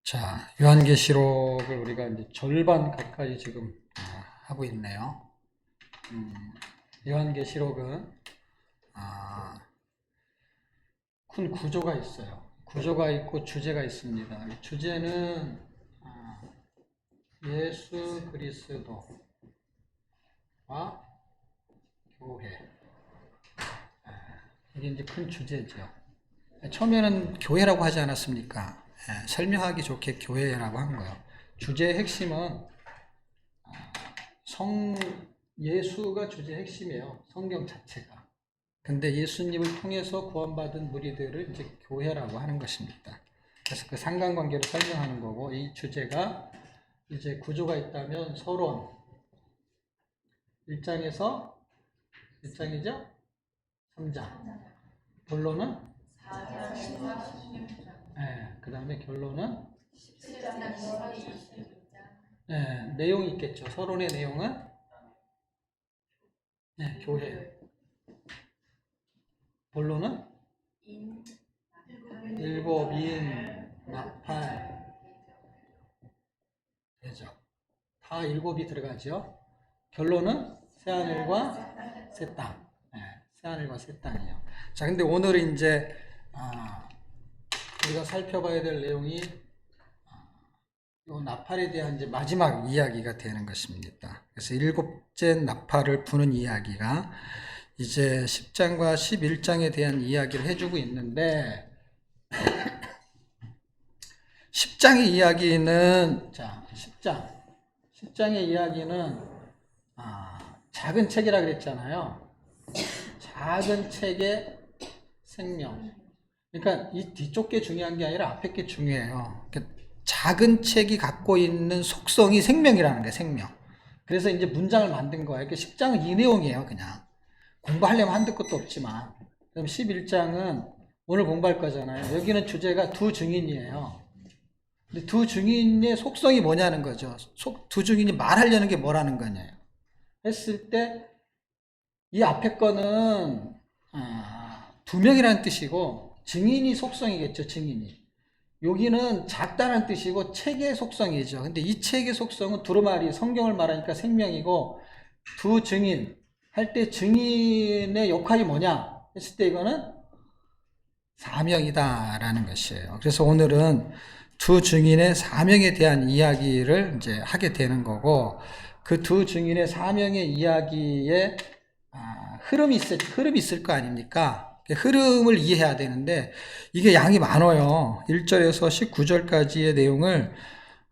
자, 요한계시록을 우리가 이제 절반 가까이 지금 하고 있네요. 요한계시록은 큰 구조가 있어요. 구조가 있고 주제가 있습니다. 이 주제는 예수 그리스도와 교회. 이게 이제 큰 주제죠. 처음에는 교회라고 하지 않았습니까? 설명하기 좋게 교회라고 한 거예요. 주제의 핵심은 예수가 주제의 핵심이에요. 성경 자체가. 근데 예수님을 통해서 구원받은 무리들을 이제 교회라고 하는 것입니다. 그래서 그 상관관계를 설명하는 거고, 이 주제가 이제 구조가 있다면 서론 1장에서 1장이죠? 3장. 본론은 4장, 16장. 그 다음에 결론은 17장, 26장. 내용이 있겠죠. 서론의 내용은 교회. 본론은 일곱인, 나팔, 대접. 다 일곱이 들어가죠. 결론은 새하늘과 새 땅. 새하늘과 새 땅이에요. 자, 근데 오늘은 이제 우리가 살펴봐야 될 내용이 이 나팔에 대한 이제 마지막 이야기가 되는 것입니다. 그래서 일곱째 나팔을 부는 이야기가 이제 10장과 11장에 대한 이야기를 해주고 있는데 10장의 이야기는 10장의 이야기는 작은 책이라 그랬잖아요. 작은 책의 생명. 그러니까 이 뒤쪽 게 중요한 게 아니라 앞에 게 중요해요. 작은 책이 갖고 있는 속성이 생명이라는 거예요, 생명. 그래서 이제 문장을 만든 거예요. 10장은 이 내용이에요, 그냥. 공부하려면 한두 것도 없지만. 그럼 11장은 오늘 공부할 거잖아요. 여기는 주제가 두 증인이에요. 근데 두 증인의 속성이 뭐냐는 거죠. 두 증인이 말하려는 게 뭐라는 거냐요. 했을 때, 이 앞에 거는, 두 명이라는 뜻이고, 증인이 속성이겠죠, 증인이. 여기는 작다는 뜻이고 책의 속성이죠. 근데 이 책의 속성은 두루마리, 성경을 말하니까 생명이고, 두 증인 할 때 증인의 역할이 뭐냐 했을 때 이거는 사명이다라는 것이에요. 그래서 오늘은 두 증인의 사명에 대한 이야기를 이제 하게 되는 거고, 그 두 증인의 사명의 이야기에 흐름이 있을 거 아닙니까? 흐름을 이해해야 되는데 이게 양이 많아요. 1절에서 19절까지의 내용을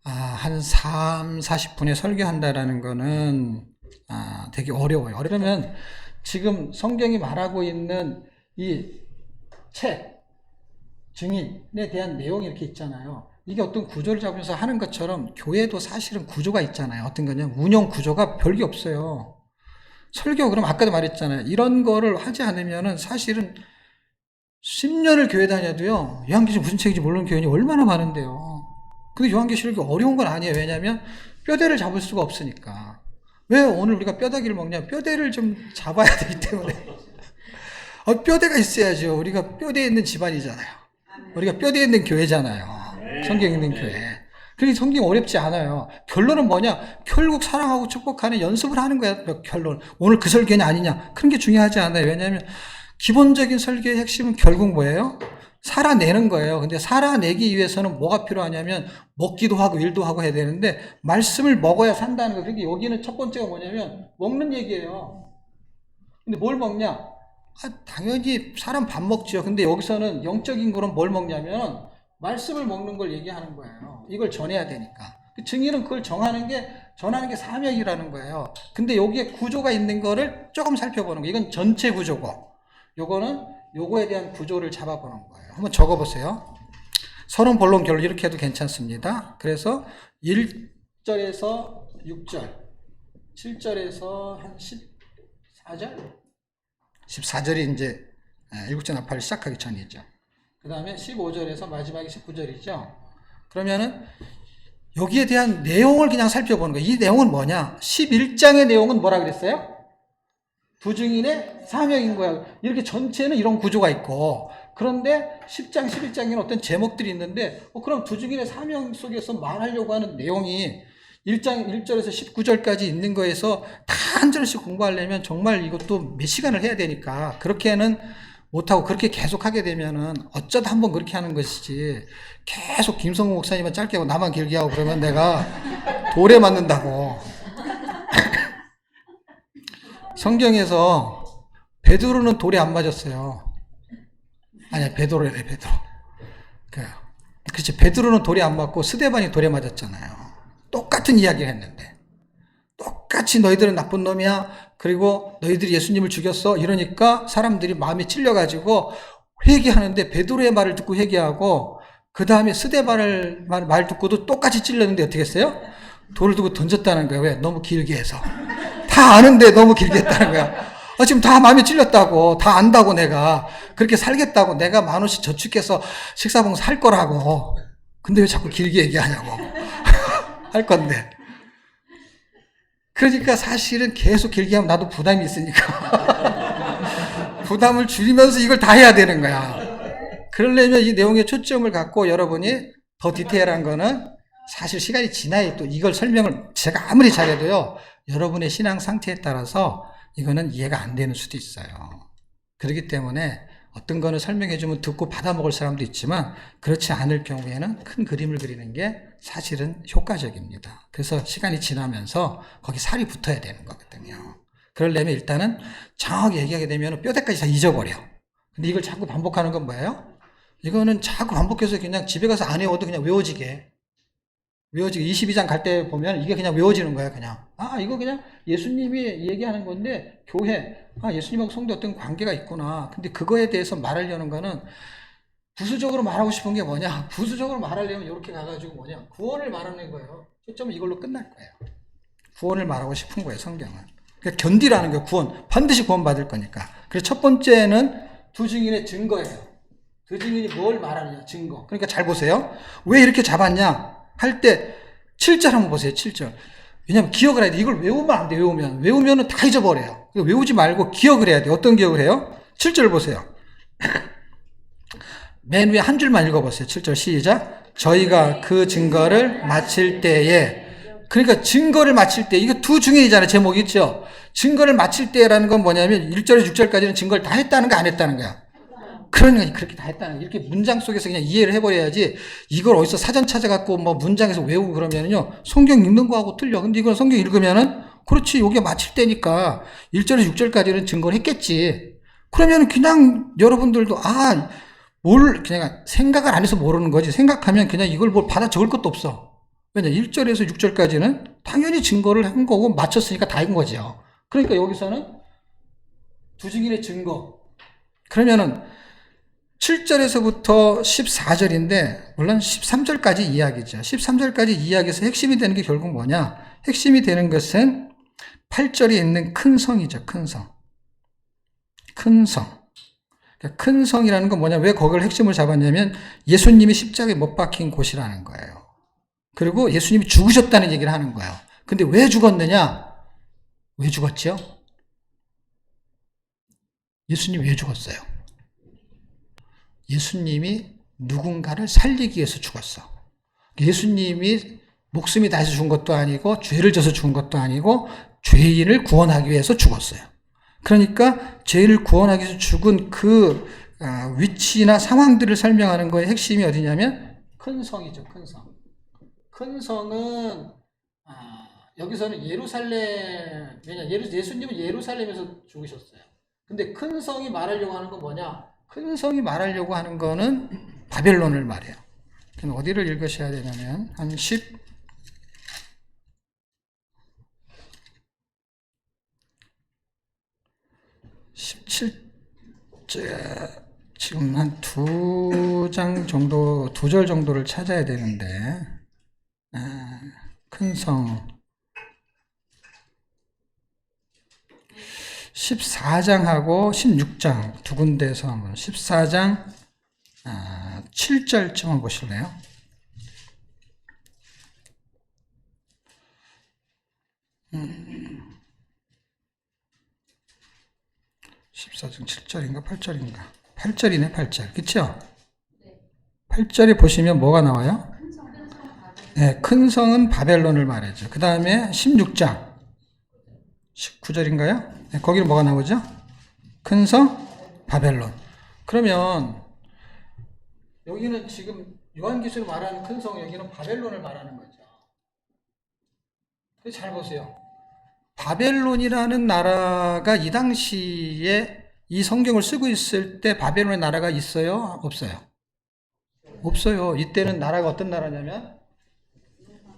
한 3, 40분에 설교한다라는 거는 되게 어려워요. 그러면 지금 성경이 말하고 있는 이 책, 증인에 대한 내용이 이렇게 있잖아요. 이게 어떤 구조를 잡으면서 하는 것처럼 교회도 사실은 구조가 있잖아요. 어떤 거냐면 운영 구조가 별게 없어요. 설교, 그럼 아까도 말했잖아요. 이런 거를 하지 않으면은 사실은 10년을 교회 다녀도요, 요한계시록 무슨 책인지 모르는 교인이 얼마나 많은데요. 근데 요한계시록이 어려운 건 아니에요. 왜냐하면 뼈대를 잡을 수가 없으니까. 왜 오늘 우리가 뼈다귀를 먹냐? 뼈대를 좀 잡아야 되기 때문에. 뼈대가 있어야죠. 우리가 뼈대에 있는 집안이잖아요. 우리가 뼈대에 있는 교회잖아요. 성경 있는 교회. 그러니 성경 어렵지 않아요. 결론은 뭐냐? 결국 사랑하고 축복하는 연습을 하는 거야. 결론. 오늘 그 설교냐 아니냐. 그런 게 중요하지 않아요. 왜냐하면 기본적인 설교의 핵심은 결국 뭐예요? 살아내는 거예요. 근데 살아내기 위해서는 뭐가 필요하냐면 먹기도 하고 일도 하고 해야 되는데 말씀을 먹어야 산다는 거예요. 그러니까 여기는 첫 번째가 뭐냐면 먹는 얘기예요. 근데 뭘 먹냐? 당연히 사람 밥 먹죠. 근데 여기서는 영적인 거는 뭘 먹냐면 말씀을 먹는 걸 얘기하는 거예요. 이걸 전해야 되니까. 증인은 그걸 전하는 게 사명이라는 거예요. 근데 여기에 구조가 있는 거를 조금 살펴보는 거예요. 이건 전체 구조고, 요거는 요거에 대한 구조를 잡아보는 거예요. 한번 적어보세요. 서론, 본론, 결론 이렇게 해도 괜찮습니다. 그래서 1절에서 6절, 7절에서 한 14절? 14절이 이제 일곱째 나팔을 시작하기 전이죠. 그 다음에 15절에서 마지막에 19절이죠. 그러면은 여기에 대한 내용을 그냥 살펴보는 거예요. 이 내용은 뭐냐? 11장의 내용은 뭐라 그랬어요? 두 증인의 사명인 거야. 이렇게 전체는 이런 구조가 있고, 그런데 10장, 11장에는 어떤 제목들이 있는데 그럼 두 증인의 사명 속에서 말하려고 하는 내용이 1장 1절에서 19절까지 있는 거에서 다 한 절씩 공부하려면 정말 이것도 몇 시간을 해야 되니까 그렇게는 못하고 그렇게 계속 하게 되면은 어쩌다 한번 그렇게 하는 것이지 계속 김성호 목사님은 짧게 하고 나만 길게 하고 그러면 내가 돌에 맞는다고. 성경에서 베드로는 돌에 안 맞았어요. 아니야, 베드로래, 베드로. 그렇지. 베드로는 돌에 안 맞고 스데반이 돌에 맞았잖아요. 똑같은 이야기를 했는데. 똑같이 너희들은 나쁜 놈이야. 그리고 너희들이 예수님을 죽였어. 이러니까 사람들이 마음이 찔려가지고 회개하는데 베드로의 말을 듣고 회개하고 그 다음에 스데반을 말 듣고도 똑같이 찔렸는데 어떻게 했어요? 돌을 두고 던졌다는 거야. 왜? 너무 길게 해서. 다 아는데 너무 길게 했다는 거야. 지금 다 마음에 찔렸다고. 다 안다고 내가. 그렇게 살겠다고. 내가 10,000원씩 저축해서 식사봉 살 거라고. 근데 왜 자꾸 길게 얘기하냐고. 할 건데. 그러니까 사실은 계속 길게 하면 나도 부담이 있으니까. 부담을 줄이면서 이걸 다 해야 되는 거야. 그러려면 이 내용의 초점을 갖고 여러분이 더 디테일한 거는 사실 시간이 지나야 또 이걸 설명을 제가 아무리 잘해도요. 여러분의 신앙 상태에 따라서 이거는 이해가 안 되는 수도 있어요. 그렇기 때문에 어떤 거는 설명해주면 듣고 받아먹을 사람도 있지만 그렇지 않을 경우에는 큰 그림을 그리는 게 사실은 효과적입니다. 그래서 시간이 지나면서 거기 살이 붙어야 되는 거거든요. 그러려면 일단은 정확히 얘기하게 되면 뼈대까지 다 잊어버려. 근데 이걸 자꾸 반복하는 건 뭐예요? 이거는 자꾸 반복해서 그냥 집에 가서 안 외워도 그냥 외워지게 22장 갈 때 보면 이게 그냥 외워지는 거야, 그냥. 이거 그냥 예수님이 얘기하는 건데, 교회, 예수님하고 성도 어떤 관계가 있구나. 근데 그거에 대해서 말하려는 거는 부수적으로 말하고 싶은 게 뭐냐? 부수적으로 말하려면 이렇게 가가지고 뭐냐? 구원을 말하는 거예요. 초점은 이걸로 끝날 거예요. 구원을 말하고 싶은 거예요, 성경은. 그러니까 견디라는 거예요, 구원. 반드시 구원 받을 거니까. 그래서 첫 번째는 두 증인의 증거예요. 두 증인이 뭘 말하느냐, 증거. 그러니까 잘 보세요. 왜 이렇게 잡았냐? 할 때 7절 한번 보세요. 7절. 왜냐면 기억을 해야 돼. 이걸 외우면 안 돼. 외우면은 다 잊어버려요. 외우지 말고 기억을 해야 돼. 어떤 기억을 해요? 7절 보세요. 맨 위에 한 줄만 읽어보세요. 7절 시작. 저희가 그 증거를 마칠 때에, 그러니까 증거를 마칠 때, 이거 두 증인이잖아요. 제목이 있죠. 증거를 마칠 때라는 건 뭐냐면 1절에서 6절까지는 증거를 다 했다는 거 안 했다는 거야. 그러니까 그렇게 다 했다는 거야. 이렇게 문장 속에서 그냥 이해를 해버려야지 이걸 어디서 사전 찾아갖고 뭐 문장에서 외우고 그러면은요, 성경 읽는 거하고 틀려. 근데 이건 성경 읽으면은, 그렇지, 여기 마칠 때니까 1절에서 6절까지는 증거를 했겠지. 그러면 그냥 여러분들도 그냥 생각을 안 해서 모르는 거지. 생각하면 그냥 이걸 뭘 받아 적을 것도 없어. 왜냐, 1절에서 6절까지는 당연히 증거를 한 거고 맞췄으니까 다 한 거죠. 그러니까 여기서는 두 증인의 증거. 그러면은 7절에서부터 14절인데, 물론 13절까지 이야기죠. 13절까지 이야기에서 핵심이 되는 게 결국 뭐냐? 핵심이 되는 것은 8절에 있는 큰 성이죠. 큰 성. 큰 성. 큰 성이라는 건 뭐냐? 왜 거기를 핵심을 잡았냐면 예수님이 십자가에 못 박힌 곳이라는 거예요. 그리고 예수님이 죽으셨다는 얘기를 하는 거예요. 근데 왜 죽었느냐? 왜 죽었죠? 예수님이 왜 죽었어요? 예수님이 누군가를 살리기 위해서 죽었어. 예수님이 목숨이 다해서 죽은 것도 아니고 죄를 져서 죽은 것도 아니고 죄인을 구원하기 위해서 죽었어요. 그러니까 죄를 구원하기 위해서 죽은 그 위치나 상황들을 설명하는 거의 핵심이 어디냐면 큰 성이죠. 큰 성. 큰 성은 여기서는 예루살렘, 왜냐 예수님은 예루살렘에서 죽으셨어요. 근데 큰 성이 말하려고 하는 건 뭐냐? 큰 성이 말하려고 하는 거는 바벨론을 말해요. 그럼 어디를 읽으셔야 되냐면 한 17절, 지금 한 2장 정도, 2절 정도를 찾아야 되는데, 큰 성. 14장하고 16장 두 군데에서 한번 14장 7절쯤 한번 보실래요? 14장 7절인가 8절인가 8절이네, 8절. 그쵸? 8절에 보시면 뭐가 나와요? 네, 큰 성은 바벨론을 말하죠. 그 다음에 16장. 19절인가요? 네, 거기는 뭐가 나오죠? 큰 성 바벨론. 그러면 여기는 지금 요한계시록 말하는 큰 성, 여기는 바벨론을 말하는 거죠. 잘 보세요. 바벨론이라는 나라가 이 당시에 이 성경을 쓰고 있을 때 바벨론의 나라가 있어요? 없어요? 없어요. 이때는 나라가 어떤 나라냐면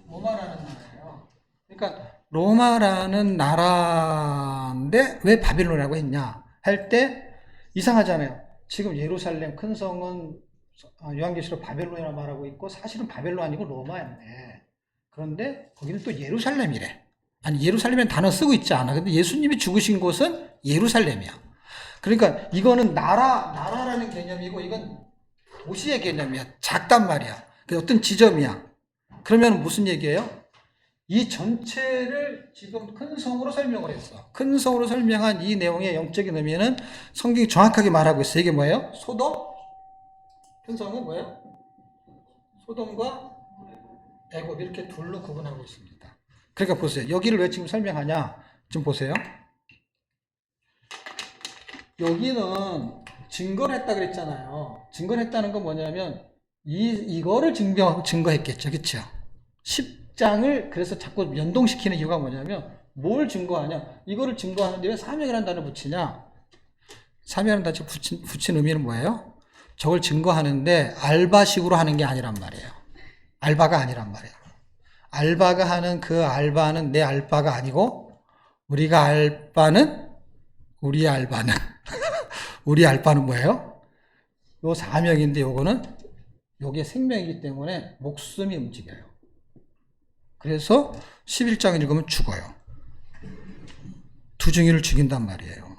로마라는 나라예요. 그러니까 로마라는 나라인데 왜 바벨론이라고 했냐 할 때 이상하잖아요. 지금 예루살렘 큰 성은 요한계시록 바벨론이라고 말하고 있고 사실은 바벨론 아니고 로마였네. 그런데 거기는 또 예루살렘이래. 아니 예루살렘이라는 단어 쓰고 있지 않아. 근데 예수님이 죽으신 곳은 예루살렘이야. 그러니까 이거는 나라라는 개념이고 이건 도시의 개념이야. 작단 말이야. 어떤 지점이야. 그러면 무슨 얘기예요? 이 전체를 지금 큰 성으로 설명을 했어. 큰 성으로 설명한 이 내용의 영적인 의미는 성경이 정확하게 말하고 있어. 이게 뭐예요? 소돔? 큰 성은 뭐예요? 소돔과 애굽 이렇게 둘로 구분하고 있습니다. 그러니까 보세요. 여기를 왜 지금 설명하냐? 좀 보세요. 여기는 증거를 했다 그랬잖아요. 증거를 했다는 건 뭐냐면 이거를 증거했겠죠. 그렇죠? 10장을 그래서 자꾸 연동시키는 이유가 뭐냐면 뭘 증거하냐? 이거를 증거하는데 왜 사명이라는 단어를 붙이냐? 사명이라는 단어를 붙인 의미는 뭐예요? 저걸 증거하는데 알바식으로 하는 게 아니란 말이에요. 알바가 아니란 말이에요. 알바가 하는 그 알바는 내 알바가 아니고 우리 알바는 우리 알바는 뭐예요? 요 사명인데 요게 생명이기 때문에 목숨이 움직여요. 그래서 11장을 읽으면 죽어요. 두 증인을 죽인단 말이에요.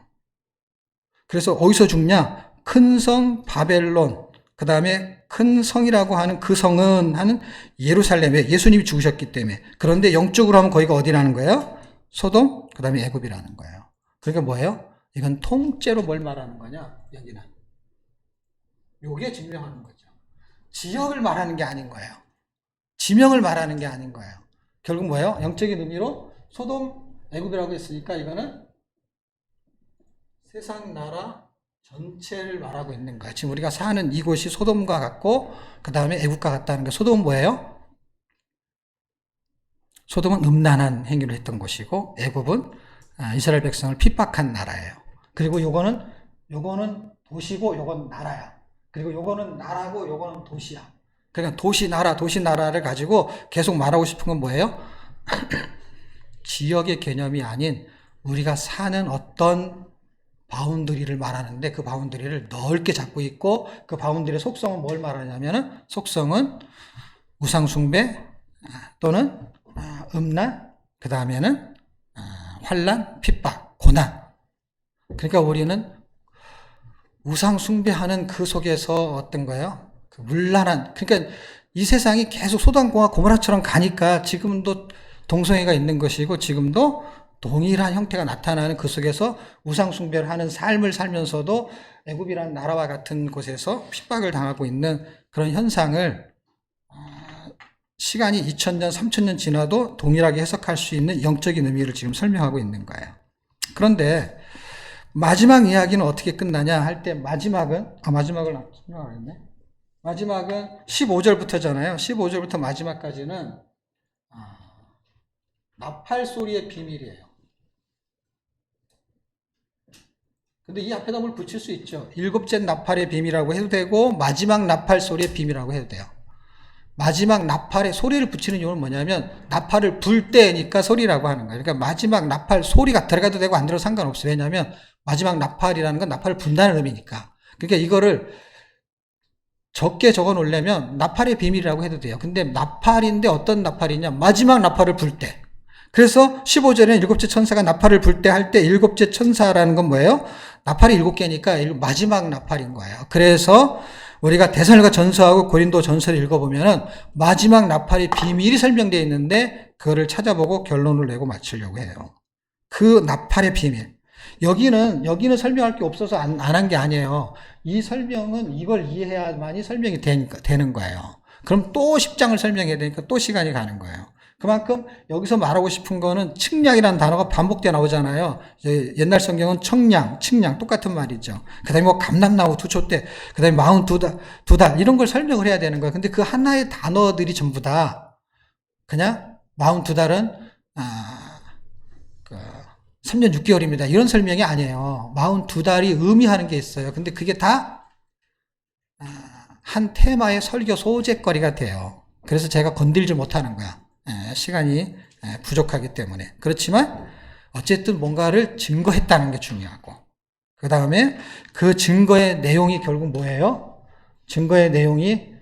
그래서 어디서 죽냐? 큰 성 바벨론, 그 다음에 큰 성이라고 하는 그 성은 하는 예루살렘에 예수님이 죽으셨기 때문에. 그런데 영적으로 하면 거기가 어디라는 거예요? 소돔, 그 다음에 애굽이라는 거예요. 그러니까 뭐예요? 이건 통째로 뭘 말하는 거냐? 여기는. 요게 증명하는 거죠. 지역을 말하는 게 아닌 거예요. 지명을 말하는 게 아닌 거예요. 결국 뭐예요? 영적인 의미로 소돔, 애굽이라고 했으니까 이거는 세상 나라 전체를 말하고 있는 거예요. 지금 우리가 사는 이곳이 소돔과 같고 그 다음에 애국과 같다는 게 소돔은 뭐예요? 소돔은 음란한 행위를 했던 곳이고 애국은 이스라엘 백성을 핍박한 나라예요. 그리고 요거는 도시고 요건 나라야. 그리고 요거는 나라고 요거는 도시야. 그러니까 도시 나라를 가지고 계속 말하고 싶은 건 뭐예요? 지역의 개념이 아닌 우리가 사는 어떤 바운더리를 말하는데 그 바운더리를 넓게 잡고 있고 그 바운더리의 속성은 뭘 말하냐면은 속성은 우상숭배 또는 음란, 그 다음에는 환난, 핍박, 고난. 그러니까 우리는 우상숭배하는 그 속에서 어떤 거예요? 그 문란한, 그러니까 이 세상이 계속 소돔과 고모라처럼 가니까 지금도 동성애가 있는 것이고 지금도 동일한 형태가 나타나는 그 속에서 우상숭배를 하는 삶을 살면서도 애굽이라는 나라와 같은 곳에서 핍박을 당하고 있는 그런 현상을 시간이 2000년, 3000년 지나도 동일하게 해석할 수 있는 영적인 의미를 지금 설명하고 있는 거예요. 그런데 마지막 이야기는 어떻게 끝나냐 할 때 마지막을 설명하겠네. 마지막은 15절부터잖아요. 15절부터 마지막까지는 나팔 소리의 비밀이에요. 근데 이 앞에다 뭘 붙일 수 있죠. 일곱째 나팔의 비밀이라고 해도 되고 마지막 나팔 소리의 비밀이라고 해도 돼요. 마지막 나팔의 소리를 붙이는 이유는 뭐냐면 나팔을 불 때니까 소리라고 하는 거예요. 그러니까 마지막 나팔 소리가 들어가도 되고 안 들어도 상관없어요. 왜냐하면 마지막 나팔이라는 건 나팔을 분다는 의미니까. 그러니까 이거를 적게 적어 놓으려면 나팔의 비밀이라고 해도 돼요. 근데 나팔인데 어떤 나팔이냐? 마지막 나팔을 불 때. 그래서 15절에는 일곱째 천사가 나팔을 불 때 할 때 일곱째 천사라는 건 뭐예요? 나팔이 7개니까 마지막 나팔인 거예요. 그래서 우리가 데살로니가 전서하고 고린도 전서를 읽어보면은 마지막 나팔의 비밀이 설명되어 있는데 그거를 찾아보고 결론을 내고 마치려고 해요. 그 나팔의 비밀. 여기는 설명할 게 없어서 안 한 게 아니에요. 이 설명은 이걸 이해해야만이 설명이 되는 거예요. 그럼 또 10장을 설명해야 되니까 또 시간이 가는 거예요. 그만큼 여기서 말하고 싶은 거는 측량이라는 단어가 반복되어 나오잖아요. 옛날 성경은 측량 똑같은 말이죠. 그 다음에 뭐 감람나무 2촛대, 그 다음에 42달 이런 걸 설명을 해야 되는 거예요. 근데 그 하나의 단어들이 전부 다 그냥 42달은 3년 6개월입니다. 이런 설명이 아니에요. 42달이 의미하는 게 있어요. 근데 그게 다 한 테마의 설교 소재거리가 돼요. 그래서 제가 건들지 못하는 거야. 시간이 부족하기 때문에. 그렇지만 어쨌든 뭔가를 증거했다는 게 중요하고, 그 다음에 그 증거의 내용이 결국 뭐예요? 증거의 내용이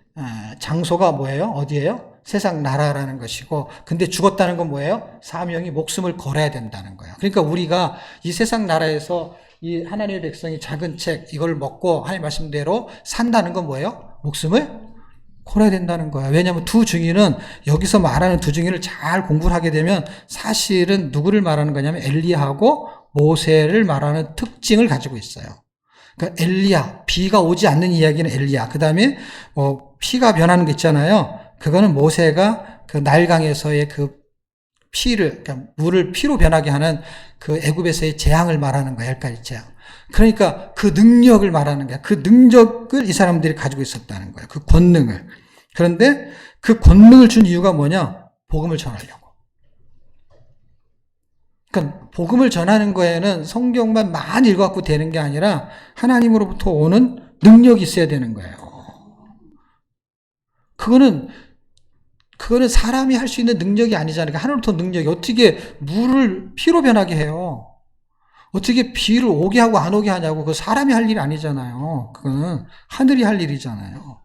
장소가 뭐예요? 어디예요? 세상 나라라는 것이고, 근데 죽었다는 건 뭐예요? 사명이 목숨을 걸어야 된다는 거예요. 그러니까 우리가 이 세상 나라에서 이 하나님의 백성이 작은 책 이걸 먹고 하나님 말씀대로 산다는 건 뭐예요? 목숨을 걸어야 된다는 거야. 왜냐하면 두 증인은 여기서 말하는 두 증인을 잘 공부를 하게 되면 사실은 누구를 말하는 거냐면 엘리야하고 모세를 말하는 특징을 가지고 있어요. 그러니까 엘리야, 비가 오지 않는 이야기는 엘리야. 그 다음에 피가 변하는 게 있잖아요. 그거는 모세가 그 나일강에서의 그 피를, 그러니까 물을 피로 변하게 하는 그 애굽에서의 재앙을 말하는 거야. 10가지 재앙. 그러니까 그 능력을 말하는 거야. 그 능력을 이 사람들이 가지고 있었다는 거야. 그 권능을. 그런데 그 권능을 준 이유가 뭐냐? 복음을 전하려고. 그러니까 복음을 전하는 거에는 성경만 많이 읽어갖고 되는 게 아니라 하나님으로부터 오는 능력이 있어야 되는 거예요. 그거는 사람이 할 수 있는 능력이 아니잖아요. 그러니까 하늘로부터 능력이 어떻게 물을 피로 변하게 해요? 어떻게 비를 오게 하고 안 오게 하냐고. 그거 사람이 할 일이 아니잖아요. 그거는 하늘이 할 일이잖아요.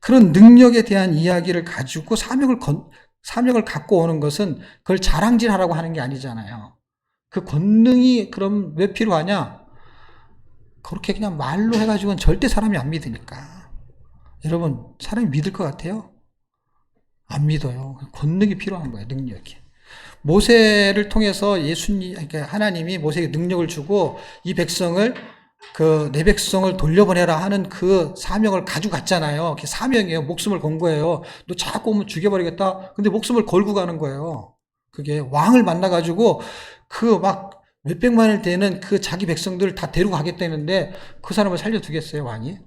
그런 능력에 대한 이야기를 가지고 사명을 갖고 오는 것은 그걸 자랑질하라고 하는 게 아니잖아요. 그 권능이 그럼 왜 필요하냐? 그렇게 그냥 말로 해가지고는 절대 사람이 안 믿으니까. 여러분, 사람이 믿을 것 같아요? 안 믿어요. 권능이 필요한 거예요, 능력이. 모세를 통해서 그러니까 하나님이 모세에게 능력을 주고 이 백성을 내 백성을 돌려보내라 하는 그 사명을 가지고 갔잖아요. 그게 사명이에요. 목숨을 건 거예요. 너 자꾸 오면 죽여버리겠다. 근데 목숨을 걸고 가는 거예요. 그게 왕을 만나가지고 그 막 몇백만을 되는 그 자기 백성들을 다 데리고 가겠다는데 그 사람을 살려두겠어요, 왕이?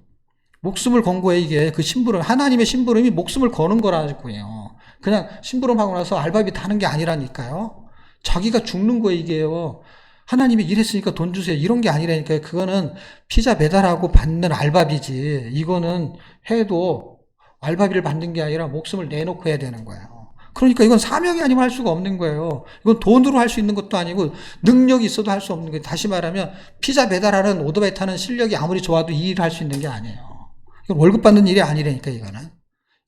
목숨을 건 거예요, 이게. 그 심부름, 하나님의 심부름이 목숨을 거는 거라고요. 그냥 심부름하고 나서 알바비 다는 게 아니라니까요. 자기가 죽는 거예요, 이게요. 하나님이 일했으니까 돈 주세요. 이런 게 아니라니까요. 그거는 피자 배달하고 받는 알바비지. 이거는 해도 알바비를 받는 게 아니라 목숨을 내놓고 해야 되는 거예요. 그러니까 이건 사명이 아니면 할 수가 없는 거예요. 이건 돈으로 할 수 있는 것도 아니고 능력이 있어도 할 수 없는 거예요. 다시 말하면 피자 배달하는 오토바이 타는 실력이 아무리 좋아도 이 일을 할 수 있는 게 아니에요. 이건 월급 받는 일이 아니라니까,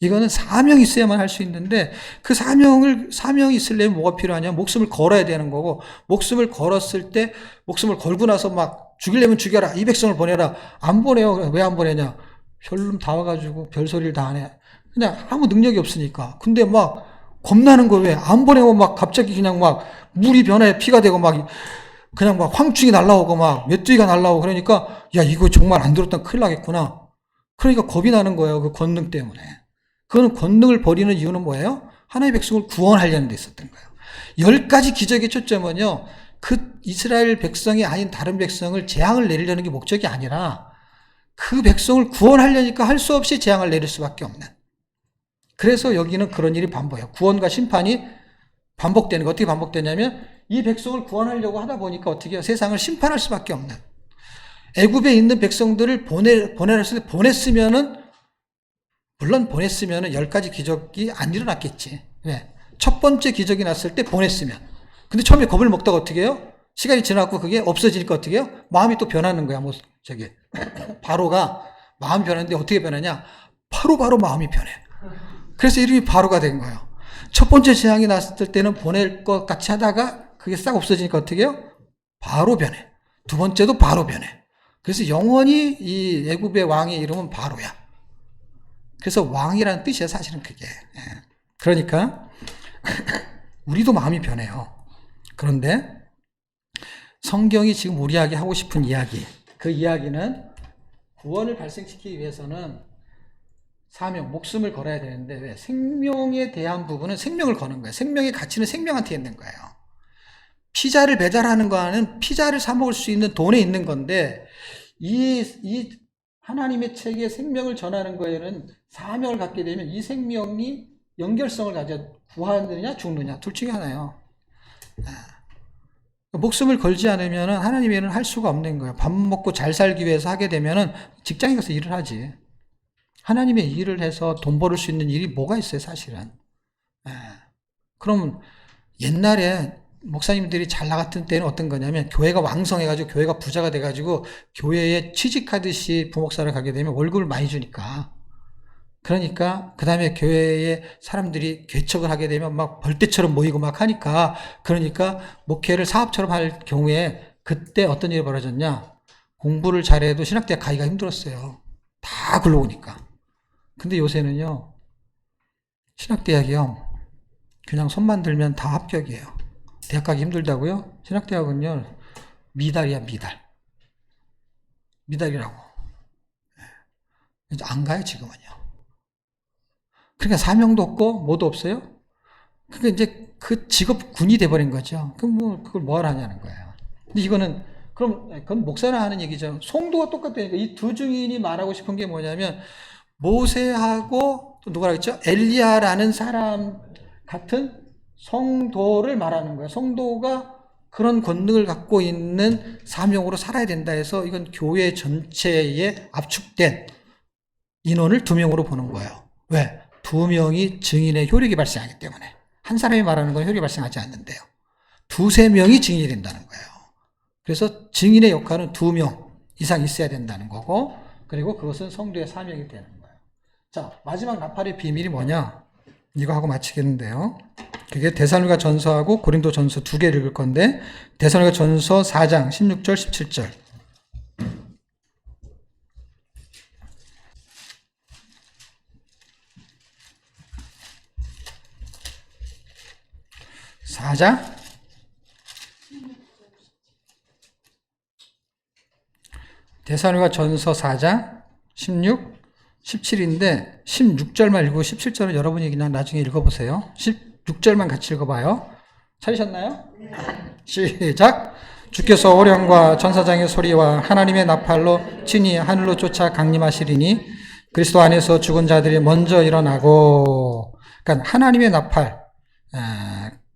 이거는 사명이 있어야만 할 수 있는데, 그 사명이 있으려면 뭐가 필요하냐? 목숨을 걸어야 되는 거고, 목숨을 걸었을 때, 목숨을 걸고 나서 막 죽이려면 죽여라. 이 백성을 보내라. 안 보내요. 왜 안 보내냐? 별놈 다 와가지고 별소리를 다 안 해. 그냥 아무 능력이 없으니까. 근데 막 겁나는 거 왜? 안 보내고 막 갑자기 그냥 막 물이 변해 피가 되고 막 그냥 막 황충이 날라오고 막 메뚜기가 날라오고 그러니까 야, 이거 정말 안 들었다면 큰일 나겠구나. 그러니까 겁이 나는 거예요. 그 권능 때문에. 그거는 권능을 버리는 이유는 뭐예요? 하나님의 백성을 구원하려는 데 있었던 거예요. 10가지 기적의 초점은요, 그 이스라엘 백성이 아닌 다른 백성을 재앙을 내리려는 게 목적이 아니라 그 백성을 구원하려니까 할 수 없이 재앙을 내릴 수밖에 없는. 그래서 여기는 그런 일이 반복해요. 구원과 심판이 반복되는 거. 어떻게 반복되냐면 이 백성을 구원하려고 하다 보니까 어떻게 해요? 세상을 심판할 수밖에 없는. 애굽에 있는 백성들을 보내놨을 때 물론 보냈으면은 10가지 기적이 안 일어났겠지. 왜? 첫 번째 기적이 났을 때 보냈으면. 근데 처음에 겁을 먹다가 어떻게 해요? 시간이 지나고 그게 없어지니까 어떻게 해요? 마음이 또 변하는 거야. 바로가 마음이 변하는데 어떻게 변하냐? 바로 마음이 변해. 그래서 이름이 바로가 된 거예요. 첫 번째 재앙이 났을 때는 보낼 것 같이 하다가 그게 싹 없어지니까 어떻게 해요? 바로 변해. 두 번째도 바로 변해. 그래서 영원히 이 애굽의 왕의 이름은 바로야. 그래서 왕이라는 뜻이에요, 사실은 그게. 그러니까 우리도 마음이 변해요. 그런데 성경이 지금 우리에게 하고 싶은 이야기, 그 이야기는 구원을 발생시키기 위해서는 사명, 목숨을 걸어야 되는데 왜? 생명에 대한 부분은 생명을 거는 거예요. 생명의 가치는 생명한테 있는 거예요. 피자를 배달하는 거는 피자를 사 먹을 수 있는 돈에 있는 건데 이 하나님의 책에 생명을 전하는 거에는 사명을 갖게 되면 이 생명이 연결성을 가져 구하느냐 죽느냐 둘 중에 하나예요. 목숨을 걸지 않으면 하나님의 일은 할 수가 없는 거예요. 밥 먹고 잘 살기 위해서 하게 되면 직장에 가서 일을 하지. 하나님의 일을 해서 돈 벌을 수 있는 일이 뭐가 있어요, 사실은. 그럼 옛날에 목사님들이 잘 나갔던 때는 어떤 거냐면 교회가 왕성해가지고 교회가 부자가 돼가지고 교회에 취직하듯이 부목사를 가게 되면 월급을 많이 주니까. 그러니까 그 다음에 교회에 사람들이 개척을 하게 되면 막 벌떼처럼 모이고 막 하니까 그러니까 목회를 사업처럼 할 경우에 그때 어떤 일이 벌어졌냐. 공부를 잘해도 신학대학 가기가 힘들었어요. 다 굴러오니까. 근데 요새는요, 신학대학이요, 그냥 손만 들면 다 합격이에요. 대학 가기 힘들다고요? 신학대학은요, 미달이야, 미달. 미달이라고. 안 가요, 지금은요. 그러니까 사명도 없고, 뭐도 없어요? 그러니까 이제 그 직업군이 돼버린 거죠. 그럼 그걸 뭐 하냐는 거예요. 근데 이거는, 그건 목사나 하는 얘기죠. 송도가 똑같다니까. 이 두 증인이 말하고 싶은 게 뭐냐면, 모세하고 또 누가라고 했죠? 엘리야라는 사람 같은 성도를 말하는 거예요. 성도가 그런 권능을 갖고 있는 사명으로 살아야 된다 해서 이건 교회 전체에 압축된 인원을 2명으로 보는 거예요. 왜? 2명이 증인의 효력이 발생하기 때문에. 한 사람이 말하는 건 효력이 발생하지 않는데요. 2-3명이 증인이 된다는 거예요. 그래서 증인의 역할은 2명 이상 있어야 된다는 거고, 그리고 그것은 성도의 사명이 되는 거예요. 자, 마지막 나팔의 비밀이 뭐냐? 이거 하고 마치겠는데요. 그게 데살로니가 전서하고 고린도 전서 2개를 읽을 건데, 데살로니가 전서 4장 16절 17절. 4장 데살로니가 전서 4장 16, 17인데 16절만 읽고 17절은 여러분이 그냥 나중에 읽어보세요. 16절만 같이 읽어봐요. 찾으셨나요? 시작! 주께서 오령과 전사장의 소리와 하나님의 나팔로 친히 하늘로 쫓아 강림하시리니 그리스도 안에서 죽은 자들이 먼저 일어나고, 그러니까 하나님의 나팔,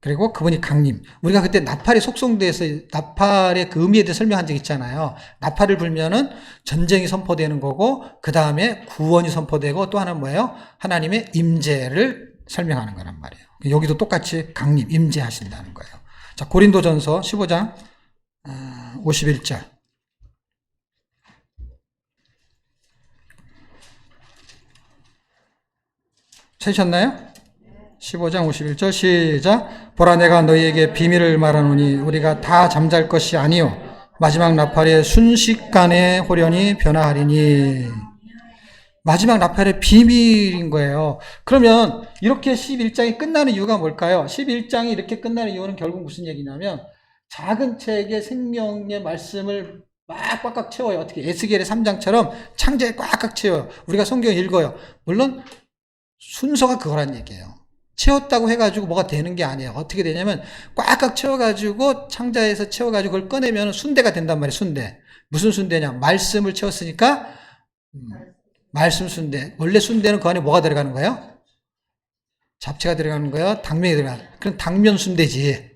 그리고 그분이 강림. 우리가 그때 나팔의 속성대에서 나팔의 그 의미에 대해 설명한 적 있잖아요. 나팔을 불면은 전쟁이 선포되는 거고, 그 다음에 구원이 선포되고, 또 하나는 뭐예요? 하나님의 임재를 설명하는 거란 말이에요. 여기도 똑같이 강림, 임재하신다는 거예요. 자, 고린도전서 15장 51절. 찾으셨나요? 15장 51절 시작. 보라, 내가 너희에게 비밀을 말하노니 우리가 다 잠잘 것이 아니요 마지막 나팔의 순식간에 호련히 변화하리니. 마지막 나팔의 비밀인 거예요. 그러면 이렇게 11장이 끝나는 이유가 뭘까요? 11장이 이렇게 끝나는 이유는 결국 무슨 얘기냐면, 작은 책에 생명의 말씀을 막 꽉꽉 채워요. 어떻게? 에스겔의 3장처럼 창자에 꽉꽉 채워요. 우리가 성경 읽어요. 물론 순서가 그거란 얘기예요. 채웠다고 해가지고 뭐가 되는 게 아니에요. 어떻게 되냐면 꽉꽉 채워가지고 창자에서 채워가지고 그걸 꺼내면 순대가 된단 말이에요. 순대. 무슨 순대냐? 말씀을 채웠으니까 말씀 순대. 원래 순대는 그 안에 뭐가 들어가는 거예요? 잡채가 들어가는 거예요? 당면이 들어가는 거예요? 그럼 당면 순대지.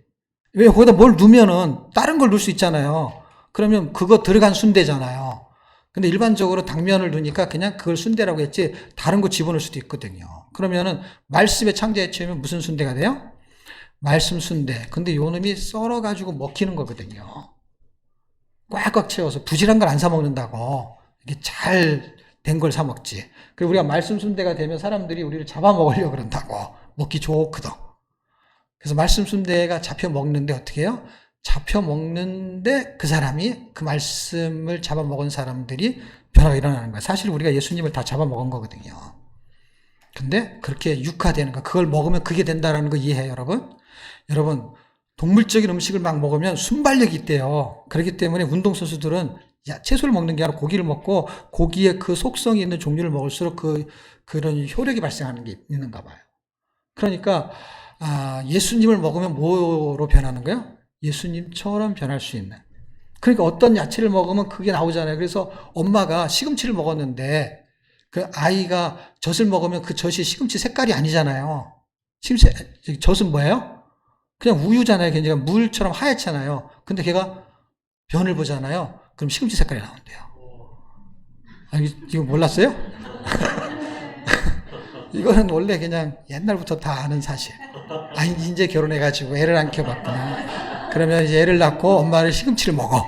왜 거기다 뭘 넣으면은 다른 걸 넣을 수 있잖아요. 그러면 그거 들어간 순대잖아요. 근데 일반적으로 당면을 넣으니까 그냥 그걸 순대라고 했지 다른 거 집어넣을 수도 있거든요. 그러면은 말씀의 창자에 채우면 무슨 순대가 돼요? 말씀 순대. 근데 요 놈이 썰어가지고 먹히는 거거든요. 꽉꽉 채워서 부실한 걸 안 사 먹는다고. 이게 잘 된 걸 사 먹지. 그리고 우리가 말씀 순대가 되면 사람들이 우리를 잡아먹으려고 그런다고. 먹기 좋거든. 그래서 말씀 순대가 잡혀 먹는데 어떻게 해요? 잡혀 먹는데 그 사람이, 그 말씀을 잡아먹은 사람들이 변화가 일어나는 거예요. 사실 우리가 예수님을 다 잡아먹은 거거든요. 근데 그렇게 육화되는 거, 그걸 먹으면 그게 된다라는 거 이해해요, 여러분? 여러분, 동물적인 음식을 막 먹으면 순발력이 있대요. 그렇기 때문에 운동선수들은 채소를 먹는 게 아니라 고기를 먹고 고기에 그 속성이 있는 종류를 먹을수록 그런 효력이 발생하는 게 있는가 봐요. 그러니까 예수님을 먹으면 뭐로 변하는 거예요? 예수님처럼 변할 수 있는. 그러니까 어떤 야채를 먹으면 그게 나오잖아요. 그래서 엄마가 시금치를 먹었는데 그 아이가 젖을 먹으면 그 젖이 시금치 색깔이 아니잖아요. 젖은 뭐예요? 그냥 우유잖아요. 그냥 물처럼 하얗잖아요. 근데 걔가 변을 보잖아요. 그럼 시금치 색깔이 나온대요. 이거 몰랐어요? 이거는 원래 그냥 옛날부터 다 아는 사실. 이제 결혼해가지고 애를 안 키워봤구나. 그러면 이제 애를 낳고 엄마를 시금치를 먹어.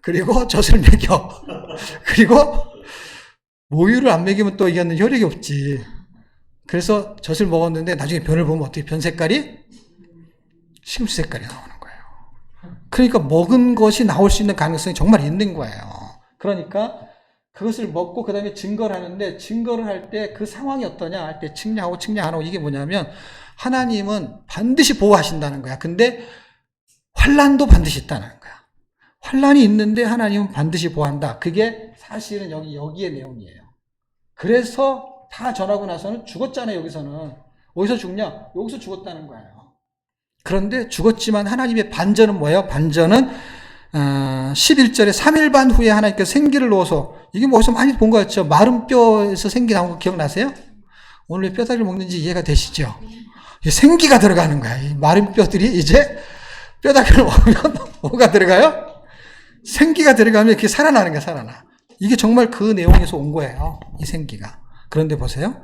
그리고 젖을 먹여. 그리고 모유를 안 먹이면 또 이거는 효력이 없지. 그래서 젖을 먹었는데 나중에 변을 보면 어떻게 변 색깔이? 시금치 색깔이 나오는 거예요. 그러니까 먹은 것이 나올 수 있는 가능성이 정말 있는 거예요. 그러니까 그것을 먹고 그 다음에 증거를 하는데 증거를 할 때 그 상황이 어떠냐 할 때 측량하고 측량 안 하고 이게 뭐냐면 하나님은 반드시 보호하신다는 거야. 근데 환란도 반드시 있다는 거야. 환란이 있는데 하나님은 반드시 보호한다. 그게 사실은 여기의 내용이에요. 그래서 다 전하고 나서는 죽었잖아요. 여기서는. 어디서 죽냐? 여기서 죽었다는 거예요. 그런데 죽었지만 하나님의 반전은 뭐예요? 반전은 11절에 3일 반 후에 하나님께서 생기를 넣어서, 이게 뭐 어디서 많이 본 거 같죠? 마른 뼈에서 생기 나온 거 기억나세요? 오늘 왜 뼈다귀를 먹는지 이해가 되시죠? 생기가 들어가는 거야. 이 마른 뼈들이 이제 뼈다귀를 먹으면 뭐가 들어가요? 생기가 들어가면 그게 살아나는 거야, 살아나. 이게 정말 그 내용에서 온 거예요. 이 생기가. 그런데 보세요.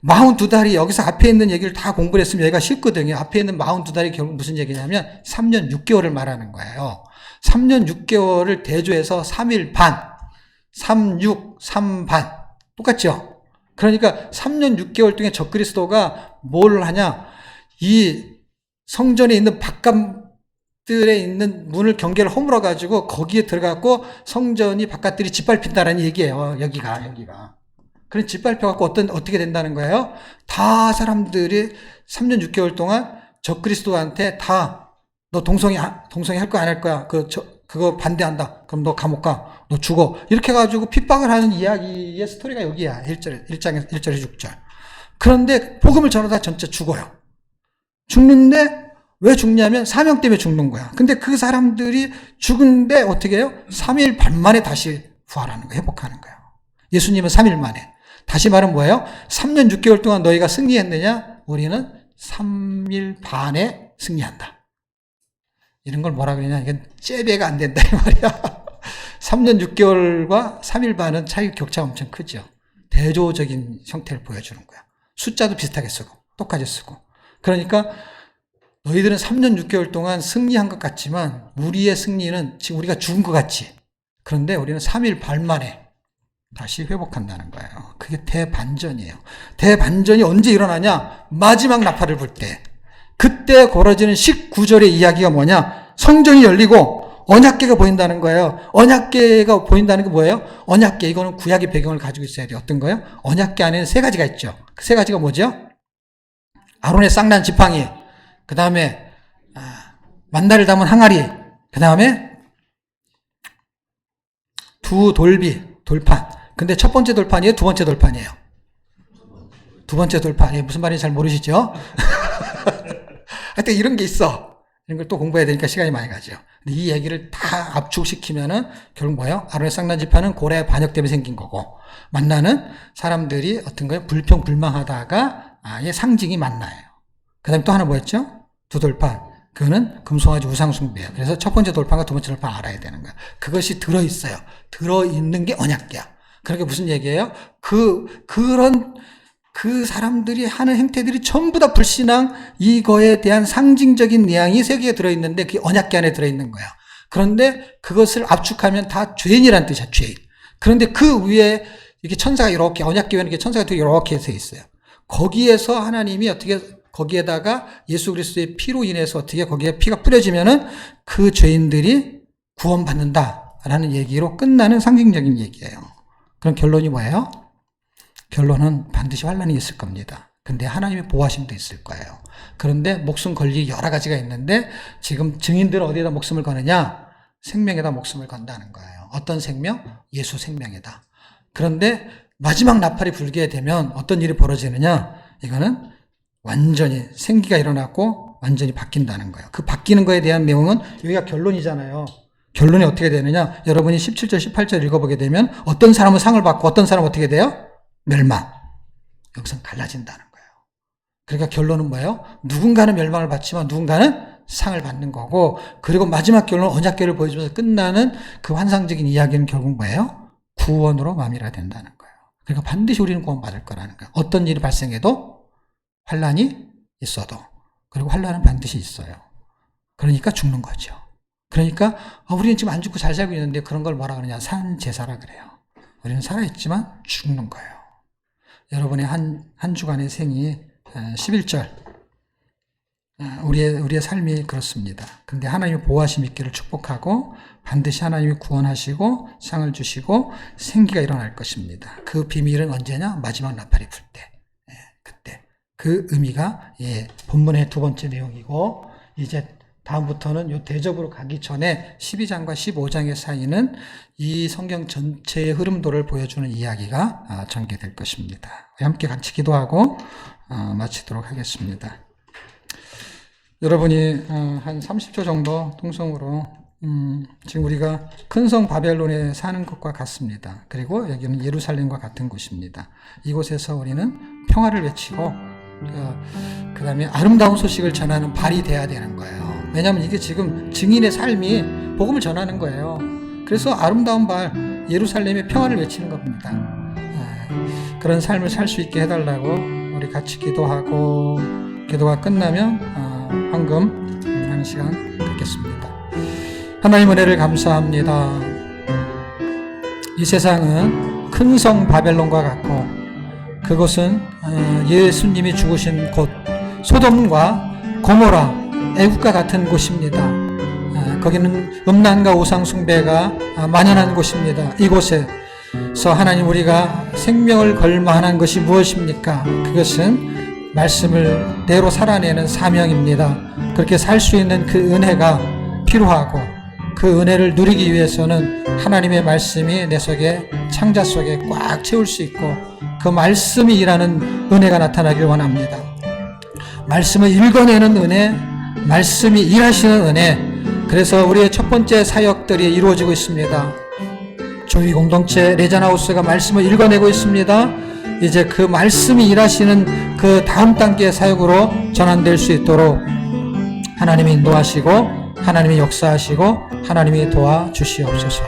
42달이 여기서 앞에 있는 얘기를 다 공부를 했으면 얘가 쉽거든요. 앞에 있는 42달이 결국 무슨 얘기냐면 3년 6개월을 말하는 거예요. 3년 6개월을 대조해서 3일 반, 36, 3반. 똑같죠? 그러니까 3년 6개월 동안 적그리스도가 뭘 하냐? 이 성전에 있는 바깥들에 있는 문을 경계를 허물어 가지고 거기에 들어가고 성전이 바깥들이 짓밟힌다라는 얘기예요. 여기가. 그런 짓밟혀갖고 어떻게 된다는 거예요? 다 사람들이 3년 6개월 동안 적그리스도한테 다 너 동성애 할 거야 안 할 거야? 그거 반대한다. 그럼 너 감옥 가. 너 죽어. 이렇게 해가지고 핍박을 하는 이야기의 스토리가 여기야. 1절에 6절. 그런데 복음을 전하다 전체 죽어요. 죽는데 왜 죽냐면 사명 때문에 죽는 거야. 근데 그 사람들이 죽은데 어떻게 해요? 3일 반 만에 다시 부활하는 거예요. 회복하는 거예요. 예수님은 3일 만에. 다시 말은 뭐예요? 3년 6개월 동안 너희가 승리했느냐? 우리는 3일 반에 승리한다. 이런 걸 뭐라 그러냐? 이건 째배가 안 된다 이 말이야. 3년 6개월과 3일 반은 차이 격차가 엄청 크죠. 대조적인 형태를 보여주는 거야. 숫자도 비슷하게 쓰고 똑같이 쓰고. 그러니까 너희들은 3년 6개월 동안 승리한 것 같지만 우리의 승리는 지금 우리가 죽은 것 같지. 그런데 우리는 3일 반 만에 다시 회복한다는 거예요. 그게 대반전이에요. 대반전이 언제 일어나냐? 마지막 나팔을 불 때. 그때 벌어지는 19절의 이야기가 뭐냐? 성전이 열리고 언약궤가 보인다는 거예요. 언약궤가 보인다는 게 뭐예요? 언약궤, 이거는 구약의 배경을 가지고 있어야 돼요. 어떤 거예요? 언약궤 안에는 세 가지가 있죠. 그 세 가지가 뭐죠? 아론의 쌍난 지팡이, 그 다음에 만나를 담은 항아리, 그 다음에 두 돌판. 근데 첫 번째 돌판이에요? 두 번째 돌판이에요? 두 번째 돌판. 무슨 말인지 잘 모르시죠? 하여튼 이런 게 있어. 이런 걸 또 공부해야 되니까 시간이 많이 가죠. 근데 이 얘기를 다 압축시키면은 결국 뭐예요? 아론의 쌍난 지팡이는 고래 반역 때문에 생긴 거고, 만나는 사람들이 어떤 거예요? 불평불만하다가 상징이 만나예요. 그 다음에 또 하나 뭐였죠? 두 돌판. 그거는 금송아지 우상숭배예요. 그래서 첫 번째 돌판과 두 번째 돌판 알아야 되는 거야. 그것이 들어있어요. 들어있는 게 언약궤야. 그러니까 무슨 얘기예요? 그 사람들이 하는 행태들이 전부 다 불신앙, 이거에 대한 상징적인 내용이 세 개가 들어있는데 그게 언약궤 안에 들어있는 거야. 그런데 그것을 압축하면 다 죄인이란 뜻이야, 죄인. 그런데 그 위에 이렇게 천사가 이렇게, 언약궤 위에 천사가 이렇게 서 있어요. 거기에서 하나님이 어떻게, 거기에다가 예수 그리스도의 피로 인해서 어떻게 거기에 피가 뿌려지면은 그 죄인들이 구원받는다라는 얘기로 끝나는 상징적인 얘기예요. 그럼 결론이 뭐예요? 결론은 반드시 환란이 있을 겁니다. 근데 하나님의 보호하심도 있을 거예요. 그런데 목숨 걸 일이 여러 가지가 있는데 지금 증인들은 어디에다 목숨을 거느냐? 생명에다 목숨을 건다는 거예요. 어떤 생명? 예수 생명에다. 그런데 마지막 나팔이 불게 되면 어떤 일이 벌어지느냐? 이거는 완전히 생기가 일어났고 완전히 바뀐다는 거예요. 그 바뀌는 거에 대한 내용은 여기가 결론이잖아요. 결론이 어떻게 되느냐? 여러분이 17절, 18절 읽어보게 되면 어떤 사람은 상을 받고 어떤 사람은 어떻게 돼요? 멸망. 여기서 갈라진다는 거예요. 그러니까 결론은 뭐예요? 누군가는 멸망을 받지만 누군가는 상을 받는 거고, 그리고 마지막 결론은 언약궤를 보여주면서 끝나는 그 환상적인 이야기는 결국 뭐예요? 구원으로 마무리가 된다는 거예요. 그러니까 반드시 우리는 구원받을 거라는 거예요. 어떤 일이 발생해도 환란이 있어도, 그리고 환란은 반드시 있어요. 그러니까 죽는 거죠. 그러니까 우리는 지금 안 죽고 잘 살고 있는데 그런 걸 뭐라 그러냐? 산제사라 그래요. 우리는 살아있지만 죽는 거예요. 여러분의 한 주간의 생이 11절 우리의 삶이 그렇습니다. 근데 하나님의 보호하심 있기를 축복하고 반드시 하나님이 구원하시고 상을 주시고 생기가 일어날 것입니다. 그 비밀은 언제냐? 마지막 나팔이 불 때. 그때. 그 의미가 본문의 두 번째 내용이고, 이제 다음부터는 요 대접으로 가기 전에 12장과 15장의 사이는 이 성경 전체의 흐름도를 보여주는 이야기가 전개될 것입니다. 함께 같이 기도하고 마치도록 하겠습니다. 여러분이 한 30초 정도 통성으로 지금 우리가 큰 성 바벨론에 사는 것과 같습니다. 그리고 여기는 예루살렘과 같은 곳입니다. 이곳에서 우리는 평화를 외치고 그 다음에 아름다운 소식을 전하는 발이 돼야 되는 거예요. 왜냐하면 이게 지금 증인의 삶이 복음을 전하는 거예요. 그래서 아름다운 발, 예루살렘의 평화를 외치는 겁니다. 그런 삶을 살 수 있게 해달라고 우리 같이 기도하고, 기도가 끝나면 황금 하는 시간 갖겠습니다. 하나님 은혜를 감사합니다. 이 세상은 큰 성 바벨론과 같고, 그곳은 예수님이 죽으신 곳 소돔과 고모라, 애국과 같은 곳입니다. 거기는 음란과 우상 숭배가 만연한 곳입니다. 이곳에서 하나님, 우리가 생명을 걸만한 것이 무엇입니까? 그것은 말씀을 대로 살아내는 사명입니다. 그렇게 살 수 있는 그 은혜가 필요하고, 그 은혜를 누리기 위해서는 하나님의 말씀이 내 속에, 창자 속에 꽉 채울 수 있고, 그 말씀이 일하는 은혜가 나타나길 원합니다. 말씀을 읽어내는 은혜, 말씀이 일하시는 은혜. 그래서 우리의 첫 번째 사역들이 이루어지고 있습니다. 조이 공동체 레자나우스가 말씀을 읽어내고 있습니다. 이제 그 말씀이 일하시는 그 다음 단계의 사역으로 전환될 수 있도록 하나님이 인도하시고 하나님이 역사하시고 하나님이 도와주시옵소서.